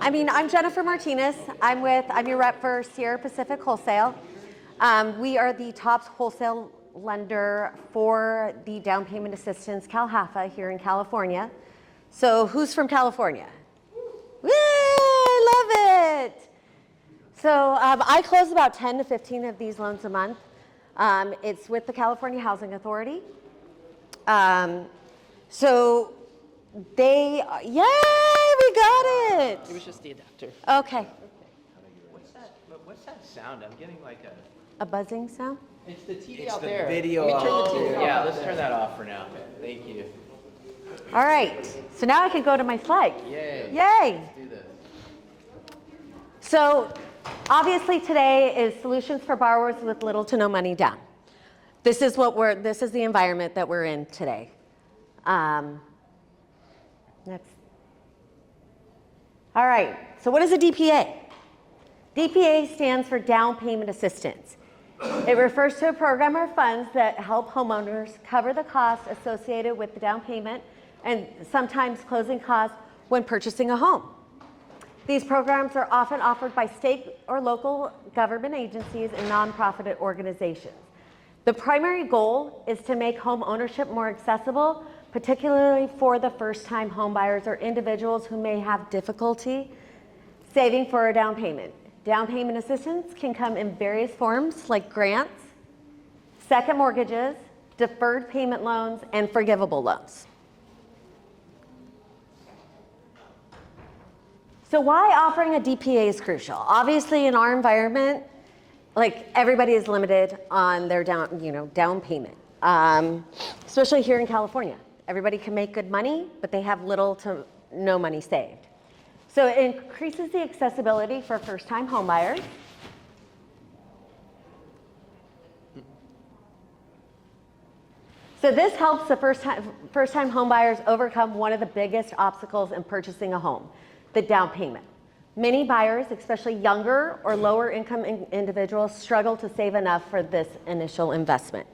I'm Jennifer Martinez. I'm your rep for Sierra Pacific Wholesale. We are the top wholesale lender for the down payment assistance CalHAFA here in California. So who's from California? Woo, I love it. So I close about 10 to 15 of these loans a month. It's with the California Housing Authority. So they, yay, we got it. It was just the adapter. Okay. What's that sound? I'm getting like A buzzing sound? It's the TV It's out the there. video Let me turn out the TV there. off. Yeah, let's turn that off for now. Thank you. All right. So now I can go to my slide. Yay. Yay. Let's do this. So obviously today is solutions for borrowers with little to no money down. This is the environment that we're in today. Next. All right, so what is a DPA? DPA stands for down payment assistance. It refers to a program or funds that help homeowners cover the costs associated with the down payment and sometimes closing costs when purchasing a home. These programs are often offered by state or local government agencies and nonprofit organizations. The primary goal is to make home ownership more accessible, particularly for the first-time homebuyers or individuals who may have difficulty saving for a down payment. Down payment assistance can come in various forms like grants, second mortgages, deferred payment loans, and forgivable loans. So why offering a DPA is crucial? Obviously, in our environment, like everybody is limited on their down payment, especially here in California. Everybody can make good money, but they have little to no money saved. So it increases the accessibility for first-time homebuyers. So this helps the first-time homebuyers overcome one of the biggest obstacles in purchasing a home, the down payment. Many buyers, especially younger or lower income individuals, struggle to save enough for this initial investment.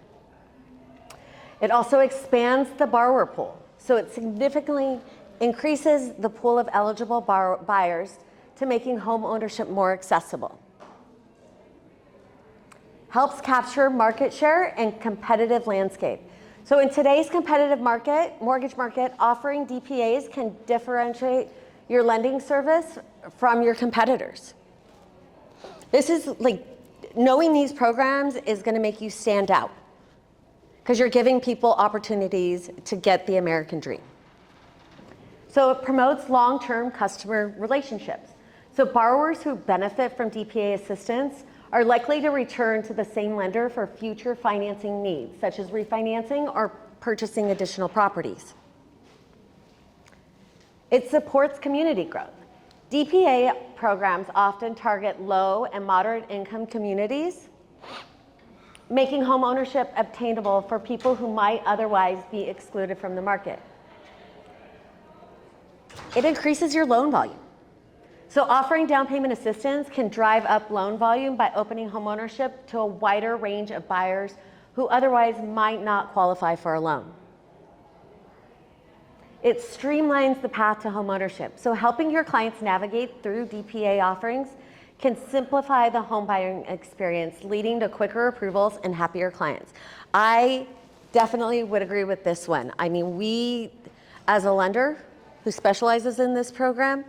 It also expands the borrower pool. So it significantly increases the pool of eligible buyers to making home ownership more accessible. Helps capture market share and competitive landscape. So in today's competitive mortgage market, offering DPAs can differentiate your lending service from your competitors. This is like, knowing these programs is gonna make you stand out because you're giving people opportunities to get the American dream. So it promotes long-term customer relationships. So borrowers who benefit from DPA assistance are likely to return to the same lender for future financing needs, such as refinancing or purchasing additional properties. It supports community growth. DPA programs often target low and moderate income communities, making home ownership obtainable for people who might otherwise be excluded from the market. It increases your loan volume. So offering down payment assistance can drive up loan volume by opening home ownership to a wider range of buyers who otherwise might not qualify for a loan. It streamlines the path to home ownership. So helping your clients navigate through DPA offerings can simplify the home buying experience, leading to quicker approvals and happier clients. I definitely would agree with this one. I mean, we, as a lender who specializes in this program,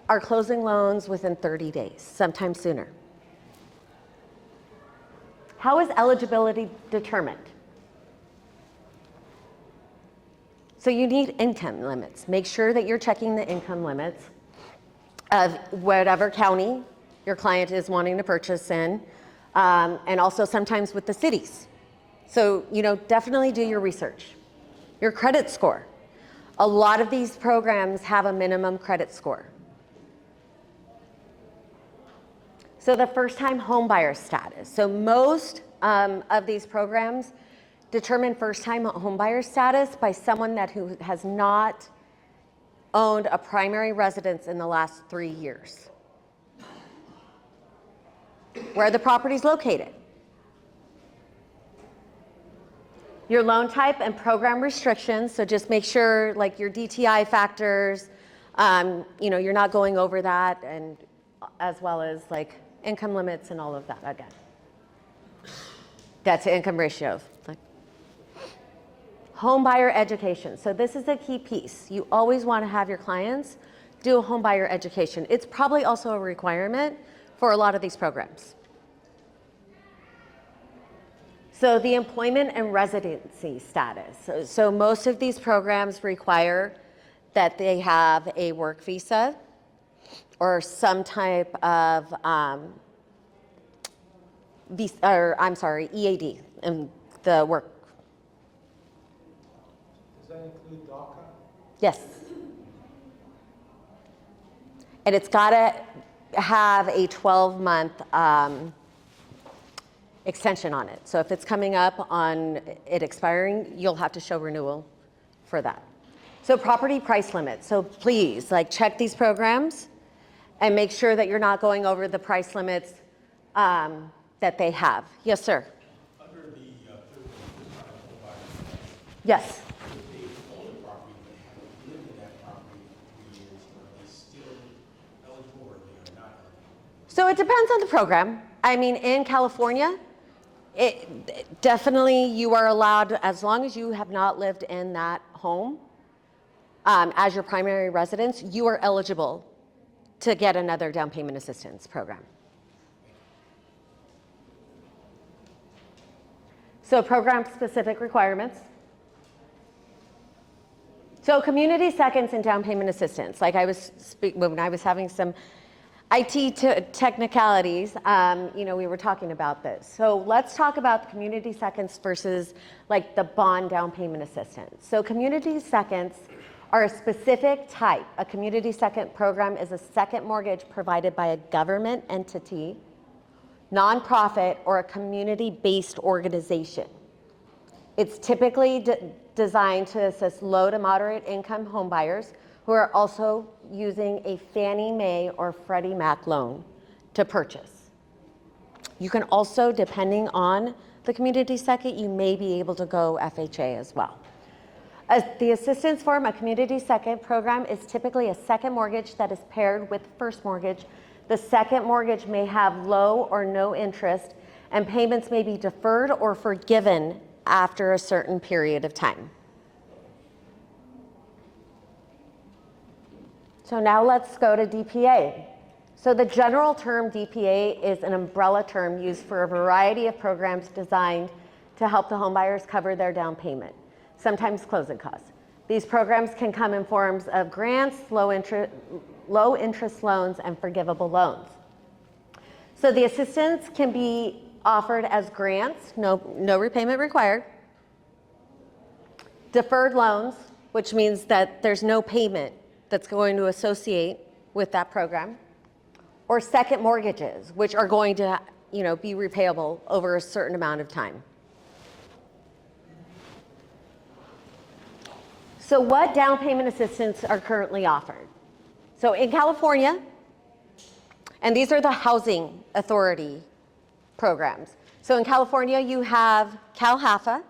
are closing loans within 30 days, sometimes sooner. How is eligibility determined? So you need income limits. Make sure that you're checking the income limits of whatever county your client is wanting to purchase in, and also sometimes with the cities. So, definitely do your research. Your credit score. A lot of these programs have a minimum credit score. So the first-time homebuyer status. So most of these programs determine first-time homebuyer status by someone who has not owned a primary residence in the last 3 years. Where the property is located. Your loan type and program restrictions, so just make sure like your DTI factors, You know, you're not going over that, and as well as like income limits and all of that again. Debt to income ratios. Like, home buyer education. So this is a key piece. You always want to have your clients do a home buyer education. It's probably also a requirement for a lot of these programs. So the employment and residency status. So most of these programs require that they have a work visa or some type of EAD in the work. Does that include DACA? Yes. And it's got to have a 12-month extension on it. So if it's coming up on it expiring, you'll have to show renewal for that. So property price limits. So please, like, check these programs and make sure that you're not going over the price limits that they have. Yes, sir. Under the 13th home buyer, Yes. if they own a property but haven't lived in that property for 3 years, are they still eligible or they are not eligible? So it depends on the program. I mean, in California, it definitely you are allowed, as long as you have not lived in that home as your primary residence, you are eligible to get another down payment assistance program. So program-specific requirements. So community seconds and down payment assistance. Like I was when I was having some IT technicalities, you know, we were talking about this. So let's talk about the community seconds versus like the bond down payment assistance. So community seconds are a specific type. A community second program is a second mortgage provided by a government entity, nonprofit, or a community-based organization. It's typically designed to assist low to moderate income homebuyers who are also using a Fannie Mae or Freddie Mac loan to purchase. You can also, depending on the community second, you may be able to go FHA as well. As the assistance form, a community second program is typically a second mortgage that is paired with first mortgage. The second mortgage may have low or no interest, and payments may be deferred or forgiven after a certain period of time. So now let's go to DPA. So the general term DPA is an umbrella term used for a variety of programs designed to help the homebuyers cover their down payment, sometimes closing costs. These programs can come in forms of grants, low interest loans, and forgivable loans. So the assistance can be offered as grants, no repayment required, deferred loans, which means that there's no payment that's going to associate with that program, or second mortgages, which are going to, you know, be repayable over a certain amount of time. So what down payment assistance are currently offered? So in California, and these are the housing authority programs. So in California, you have CalHFA,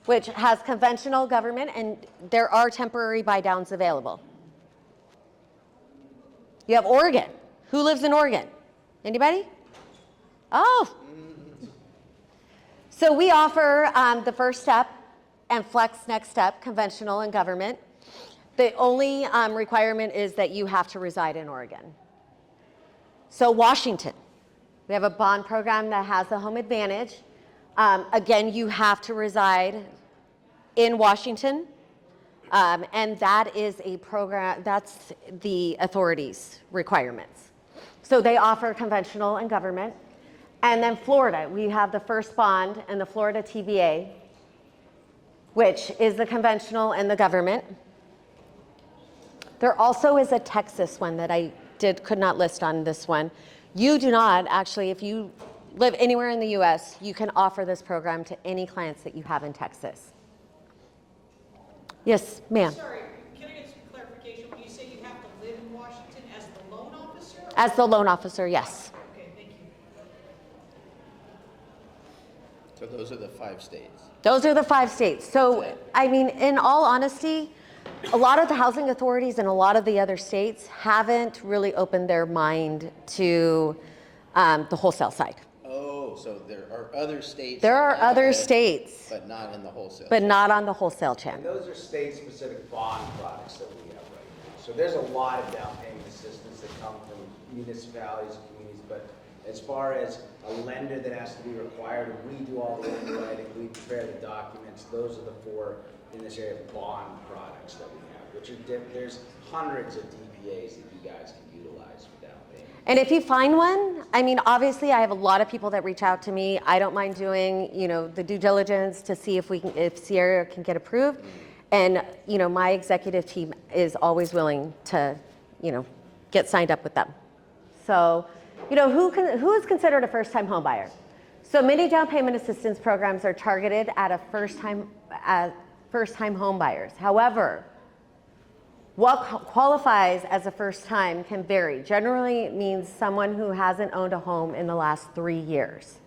which has conventional government, and there are temporary buy downs available. You have Oregon. Who lives in Oregon? Anybody? Oh. So we offer the first step and flex next step, conventional and government. The only requirement is that you have to reside in Oregon. So Washington, we have a bond program that has the home advantage. Again, you have to reside in Washington, and that is a program, that's the authorities' requirements. So they offer conventional and government. And then Florida, we have the first bond and the Florida TBA, which is the conventional and the government. There also is a Texas one that I could not list on this one. You do not actually, if you live anywhere in the US, you can offer this program to any clients that you have in Texas. Yes, ma'am. Sorry, can I get some clarification? When you say you have to live in Washington as the loan officer? As the loan officer, yes. Okay, thank you. So those are the 5 states. Those are the 5 states. So, I mean, in all honesty, a lot of the housing authorities and a lot of the other states haven't really opened their mind to the wholesale side. Oh, so there are other states. There are that other have it, states, But not in the wholesale. but not on the wholesale And channel. those are state-specific bond products that we have right now. So there's a lot of down payment assistance that come from municipalities and communities, but as far as a lender that has to be required, we do all the underwriting, we prepare the documents, those are the four, in this area, bond products that we have, which are there's hundreds of DPAs that you guys can utilize for down payment. And if you find one, I mean, obviously, I have a lot of people that reach out to me. I don't mind doing, the due diligence to see if Sierra can get approved. And, my executive team is always willing to, get signed up with them. So, who is considered a first-time home buyer? So many down payment assistance programs are targeted at first-time home buyers. However, what qualifies as a first time can vary. Generally, it means someone who hasn't owned a home in the last 3 years.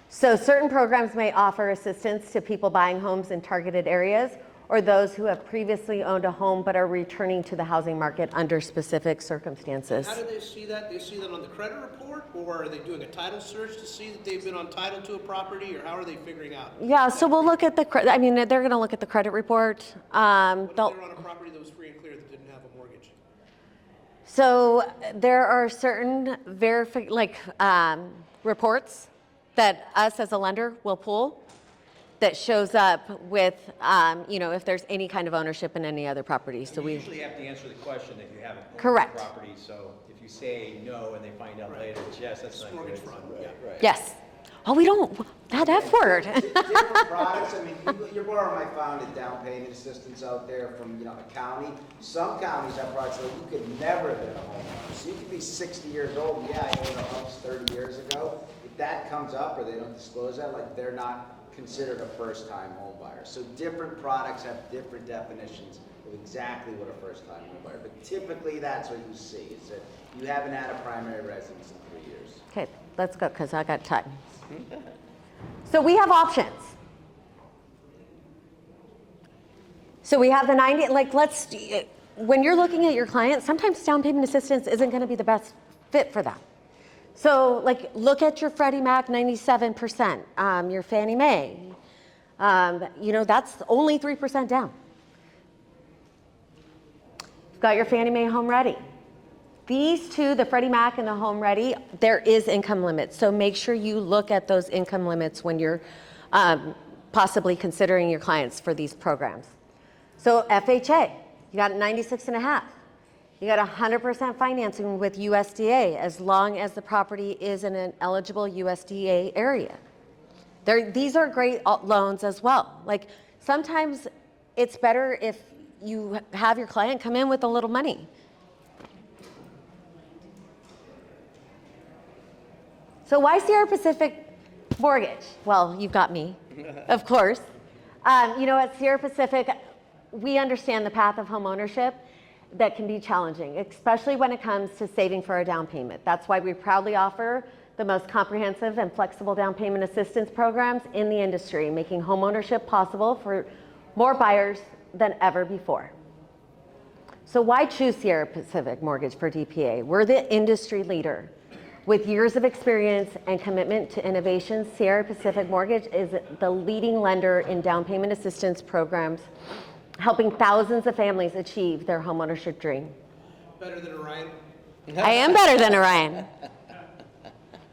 So certain programs may offer assistance to people buying homes in targeted areas or those who have previously owned a home but are returning to the housing market under specific circumstances. How do they see that? They see that on the credit report, or are they doing a title search to see that they've been on title to a property, or how are they figuring out? Yeah, so we'll look at the credit. I mean, they're going to look at the credit report. What if they're on a property that was free and clear that didn't have a mortgage? So there are certain reports that us as a lender will pull that shows up with, if there's any kind of ownership in any other property. So You we usually have to answer the question that you haven't owned the Correct. property, so if you say no and they find out later it's yes, that's not Mortgage good. fraud, yeah. Right. yes. Oh, we don't that F word. Different products, I mean, you're borrowing my founded down payment assistance out there from, a county. Some counties have products that you could never have been a homeowner. So you could be 60 years old, yeah, I owned a house 30 years ago. If that comes up or they don't disclose that, like they're not considered a first-time home buyer. So different products have different definitions of exactly what a first-time home buyer. But typically that's what you see, is that you haven't had a primary residence in 3 years. Okay, let's go because I got time. So we have options. So we have the 90, when you're looking at your client, sometimes down payment assistance isn't going to be the best fit for them. So look at your Freddie Mac 97%, your Fannie Mae. That's only 3% down. You've got your Fannie Mae Home Ready. These two, the Freddie Mac and the Home Ready, there is income limits. So make sure you look at those income limits when you're possibly considering your clients for these programs. So FHA, you got 96.5. You got 100% financing with USDA as long as the property is in an eligible USDA area. These are great loans as well. Sometimes it's better if you have your client come in with a little money. So why Sierra Pacific Mortgage? Well, you've got me, of course. At Sierra Pacific, we understand the path of home ownership that can be challenging, especially when it comes to saving for a down payment. That's why we proudly offer the most comprehensive and flexible down payment assistance programs in the industry, making home ownership possible for more buyers than ever before. So why choose Sierra Pacific Mortgage for DPA? We're the industry leader. With years of experience and commitment to innovation, Sierra Pacific Mortgage is the leading lender in down payment assistance programs, helping thousands of families achieve their homeownership dream. Better than Orion? I am better than Orion.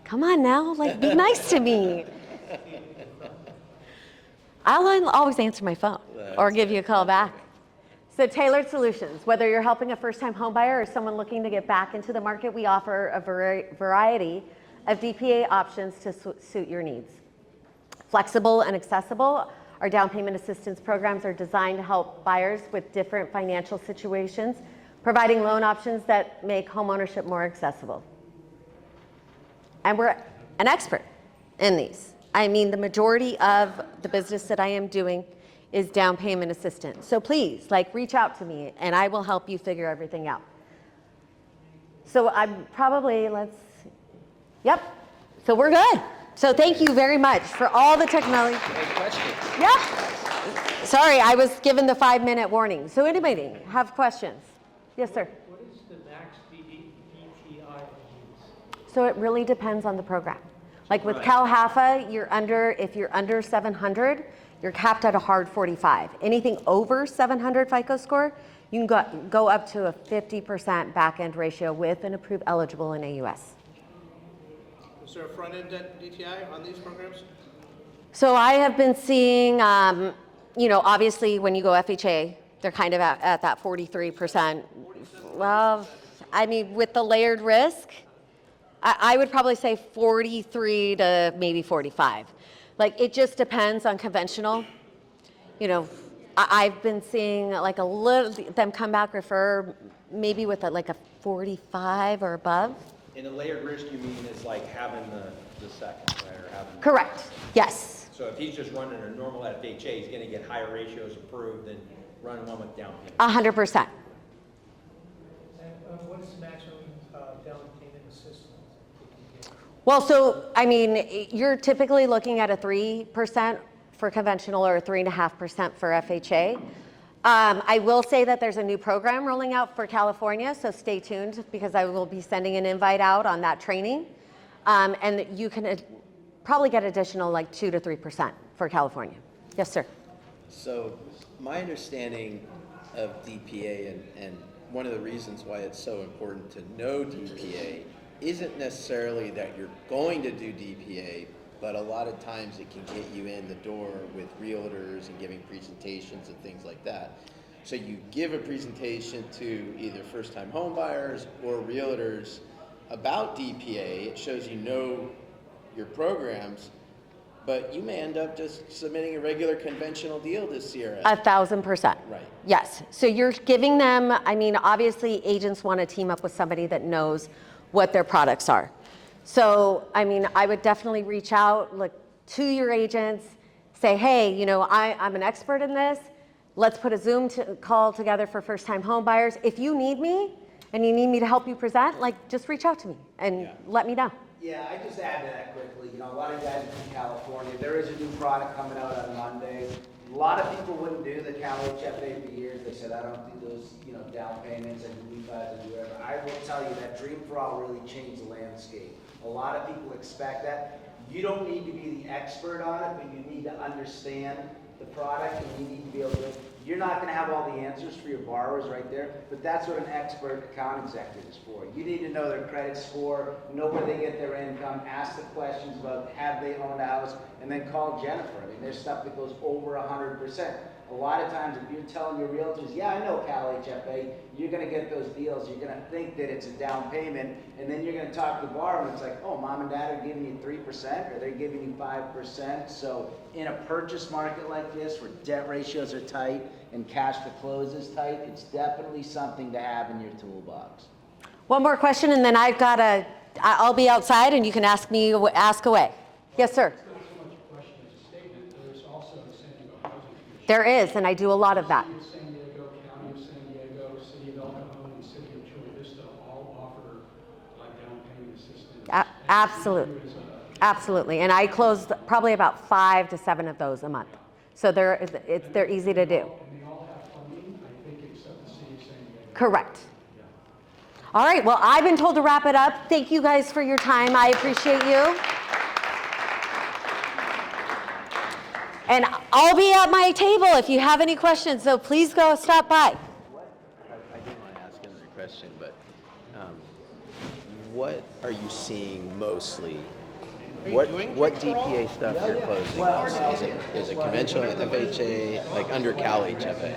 Come on now, be nice to me. I'll always answer my phone or give you a call back. So tailored solutions, whether you're helping a first-time homebuyer or someone looking to get back into the market, we offer a variety of DPA options to suit your needs. Flexible and accessible, our down payment assistance programs are designed to help buyers with different financial situations, providing loan options that make homeownership more accessible. And we're an expert in these. I mean, the majority of the business that I am doing is down payment assistance. So please, reach out to me and I will help you figure everything out. So I'm probably, yep. So we're good. So thank you very much for all the technology. Great question. Yep. Sorry, I was given the 5-minute warning. So anybody have questions? Yes, sir. What is the max DTI use? So it really depends on the program. Like with CalHAFA, if you're under 700, you're capped at a hard 45. Anything over 700 FICO score, you can go up to a 50% back-end ratio with an approved eligible in AUS. Is there a front-end DTI on these programs? So I have been seeing, obviously when you go FHA, they're kind of at that 43%. Well, I mean, with the layered risk, I would probably say 43 to maybe 45. Like, it just depends on conventional. I've been seeing like a little, them come back, refer maybe with like a 45 or above. In a layered risk, you mean is like having the second, right? Or having. Correct, yes. So if he's just running a normal FHA, he's gonna get higher ratios approved than running one with down payment. 100%. And what is the maximum down payment assistance that you get? Well, so, I mean, you're typically looking at a 3% for conventional or 3.5% for FHA. I will say that there's a new program rolling out for California, so stay tuned because I will be sending an invite out on that training. And you can probably get additional like 2 to 3% for California. Yes, sir. So my understanding of DPA and one of the reasons why it's so important to know DPA isn't necessarily that you're going to do DPA, but a lot of times it can get you in the door with realtors and giving presentations and things like that. So you give a presentation to either first-time home buyers or realtors about DPA. It shows you know your programs, but you may end up just submitting a regular conventional deal to CRS. 1,000%. Right. Yes. So you're giving them, I mean, obviously agents want to team up with somebody that knows what their products are. So, I mean, I would definitely reach out to your agents, say, hey, I'm an expert in this. Let's put a Zoom call together for first-time home buyers. If you need me and you need me to help you present, just reach out to me and let me know. Yeah, I just add to that quickly. A lot of guys in California, there is a new product coming out on Monday. A lot of people wouldn't do the Cal HFA for years. They said, I don't do those, down payments and refis and whatever. I will tell you that Dream for All really changed the landscape. A lot of people expect that. You don't need to be the expert on it, but you need to understand the product and you need to be able to. You're not going to have all the answers for your borrowers right there, but that's what an expert account executive is for. You need to know their credit score, know where they get their income, ask the questions about have they owned a house, and then call Jennifer. I mean, there's stuff that goes over 100%. A lot of times if you're telling your realtors, yeah, I know Cal HFA, you're going to get those deals. You're going to think that it's a down payment, and then you're going to talk to the borrower, and it's like, oh, mom and dad are giving you 3%, or they're giving you 5%. So in a purchase market like this, where debt ratios are tight and cash to close is tight, it's definitely something to have in your toolbox. One more question, and then I'll be outside, and you can ask away. Yes, sir. There is, and I do a lot of that. City of San Diego, County of San Diego, City of El Cajon, and City of Chula Vista all offer down payment assistance. Absolutely. Absolutely. And I closed probably about 5 to 7 of those a month. So they're easy to do. And they all have funding, I think, except the City of San Diego. Correct. All right. Well, I've been told to wrap it up. Thank you guys for your time. I appreciate you. And I'll be at my table if you have any questions, so please go stop by. I do want to ask another question, but what are you seeing mostly? What DPA stuff you're closing? Is it conventional FHA, like under Cal HFA?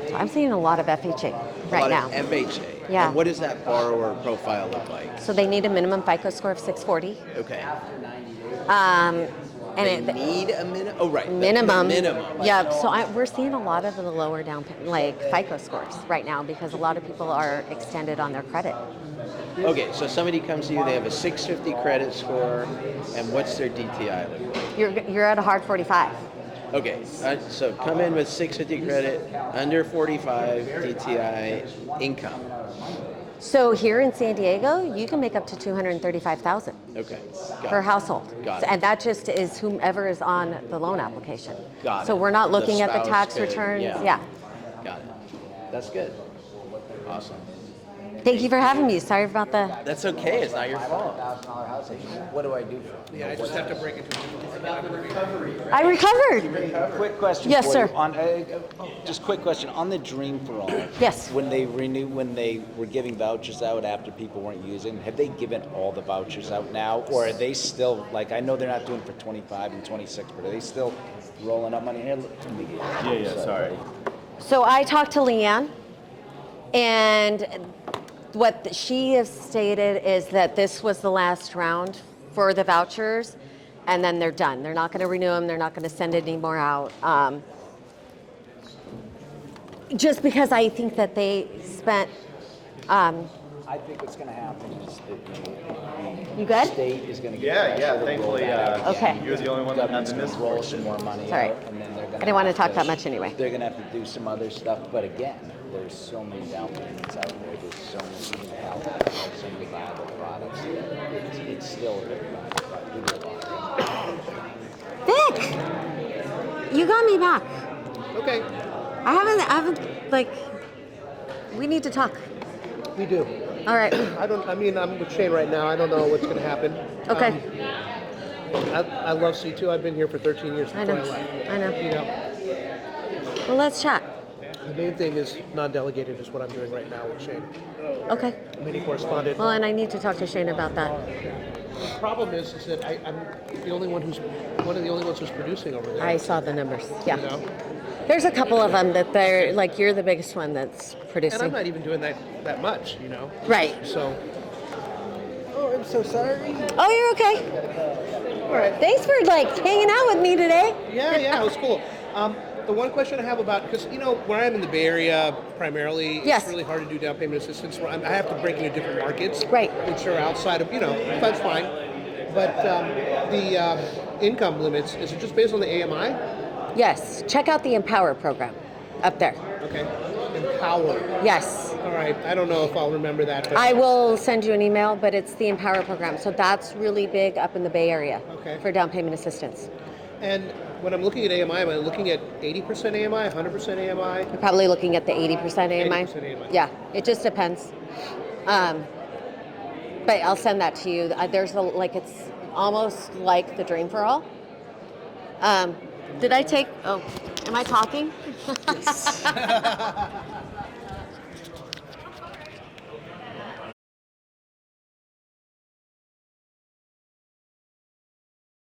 So I'm seeing a lot of FHA right now. A lot of FHA. Yeah. And what does that borrower profile look like? So they need a minimum FICO score of 640. Okay. And they need a minimum. Oh, right. Minimum. The minimum. Yeah. So we're seeing a lot of the lower down FICO scores right now because a lot of people are extended on their credit. Okay, so somebody comes to you, they have a 650 credit score, and what's their DTI look like? You're at a hard 45. Okay, so come in with 650 credit, under 45 DTI income. So here in San Diego, you can make up to $235,000 Okay. per Got it. household. Got it. And that just is whomever is on the loan application. Got So it. we're not The looking at the spouse tax could- returns. yeah. Yeah. Got it. That's good. Awesome. Thank you for having me. Sorry about the. That's okay. It's not your fault. $500,000 house, what do I do for it? Yeah, I just have to break it to I recovered. Quick question Yes, for sir. you. Just quick question, on the Dream for All. Yes. When they were giving vouchers out after people weren't using, have they given all the vouchers out now? Or are they still, like, I know they're not doing for 25 and 26, but are they still rolling up money? Here, let me get it. Sorry. So I talked to Leanne, and what she has stated is that this was the last round for the vouchers, and then they're done. They're not going to renew them. They're not going to send any more out. Just because I think that they spent. I think what's gonna happen is that You the good? state is gonna get. Yeah, pressure yeah, to roll thankfully, that out. Okay. you're the only one that had Government's to gonna miss roll for some more money Sorry. out, and then they're gonna. I didn't want to have talk that much anyway. They're gonna have to do some other stuff, but again, there's so many down payments out there, there's so many even health, so many viable products, that it's still a good product. Vic, you got me back. Okay, I haven't, like, we need to talk. we do. All right. I'm with Shane right now. I don't know what's gonna happen. Okay. I love C2. I've been here for 13 years I before know. I left. I know. You know, Well, let's chat. the main thing is non-delegated is what I'm doing right now with Shane. Okay. Many correspondent. Well, and I need to talk to Shane about that. The problem is that I'm the only one one of the only ones who's producing over there. I saw the numbers. Yeah. You know? There's a couple of them that they're like, you're the biggest one that's And producing. I'm not even doing that much, you know? Right. So. Oh, I'm so sorry. Oh, you're okay. All right. Thanks for like hanging out with me today. Yeah, it was cool. The one question I have about, because, you know, where I'm in the Bay Area primarily, Yes. it's really hard to do down payment assistance. I have to break into different markets. Right. Which are outside of, that's fine. But the income limits, is it just based on the AMI? Yes. Check out the Empower program up there. Okay. Empower. Yes. All right. I don't know if I'll remember that. But I will send you an email, but it's the Empower program. So that's really big up in the Bay Area Okay. for down payment assistance. And when I'm looking at AMI, am I looking at 80% AMI, 100% AMI? You're probably looking at the 80% AMI. 80% AMI. Yeah, it just depends. But I'll send that to you. There's it's almost like the Dream for All. Did I take? Oh, am I talking?